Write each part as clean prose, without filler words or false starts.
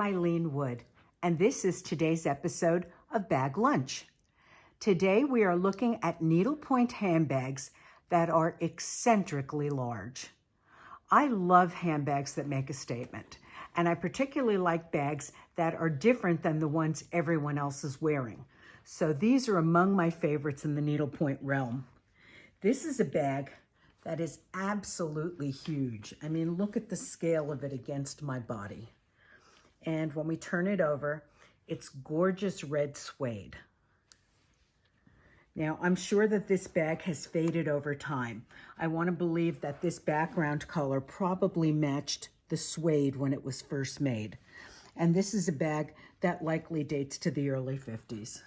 I'm Ilene Wood, and this is today's episode of Bag Lunch. Today we are looking at needlepoint handbags that are eccentrically large. I love handbags that make a statement, and I particularly like bags that are different than the ones everyone else is wearing. So these are among my favorites in the needlepoint realm. This is a bag that is absolutely huge. I mean, look at the scale of it against my body. And when we turn it over, it's gorgeous red suede. Now, I'm sure that this bag has faded over time. I want to believe that this background color probably matched the suede when it was first made. And this is a bag that likely dates to the early 50s.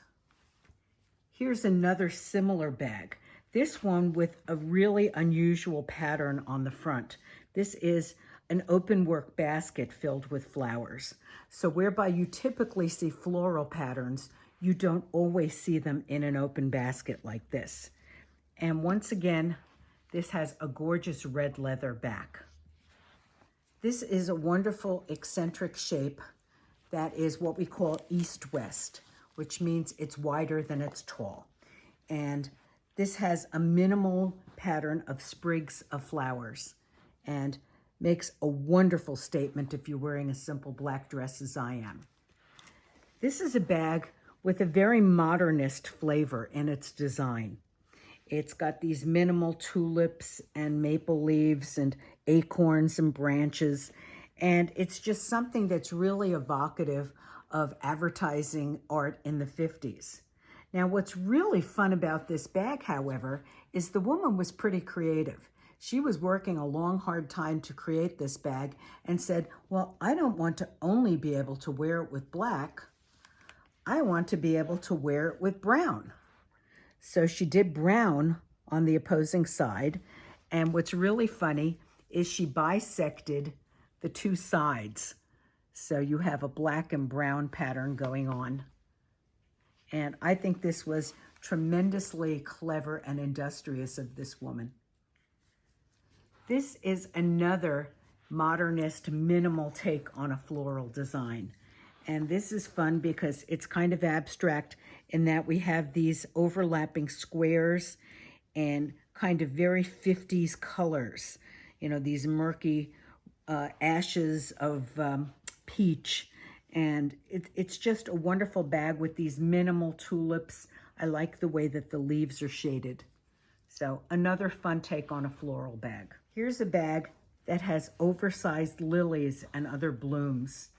Here's another similar bag. This one with a really unusual pattern on the front. This is an open work basket filled with flowers. So whereby you typically see floral patterns, you don't always see them in an open basket like this. And once again, this has a gorgeous red leather back. This is a wonderful eccentric shape that is what we call east-west, which means it's wider than it's tall. And this has a minimal pattern of sprigs of flowers and makes a wonderful statement if you're wearing a simple black dress as I am. This is a bag with a very modernist flavor in its design. It's got these minimal tulips and maple leaves and acorns and branches, and it's just something that's really evocative of advertising art in the 50s. Now, what's really fun about this bag, however, is the woman was pretty creative. She was working a long, hard time to create this bag and said, well, I don't want to only be able to wear it with black. I want to be able to wear it with brown. So she did brown on the opposing side. And what's really funny is she bisected the two sides. So you have a black and brown pattern going on. And I think this was tremendously clever and industrious of this woman. This is another modernist minimal take on a floral design. And this is fun because it's kind of abstract in that we have these overlapping squares and kind of very 50s colors. You know, these murky ashes of peach. And it's just a wonderful bag with these minimal tulips. I like the way that the leaves are shaded. So another fun take on a floral bag. Here's a bag that has oversized lilies and other blooms.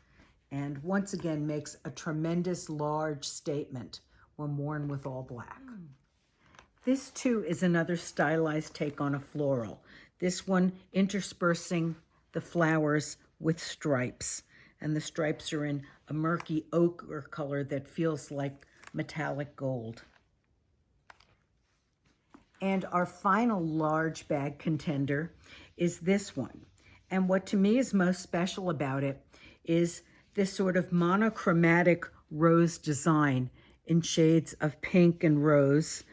And once again makes a tremendous large statement when worn with all black. This too is another stylized take on a floral. This one interspersing the flowers with stripes. And the stripes are in a murky ochre color that feels like metallic gold. And our final large bag contender is this one. And what to me is most special about it is this sort of monochromatic rose design in shades of pink and rose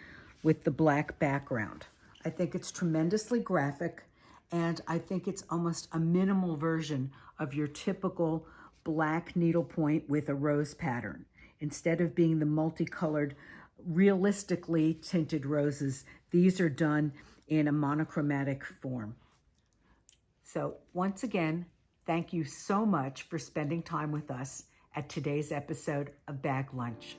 with the black background. I think it's tremendously graphic, and I think it's almost a minimal version of your typical black needlepoint with a rose pattern. Instead of being the multicolored, realistically tinted roses, these are done in a monochromatic form. So once again, thank you so much for spending time with us at today's episode of Bag Lunch.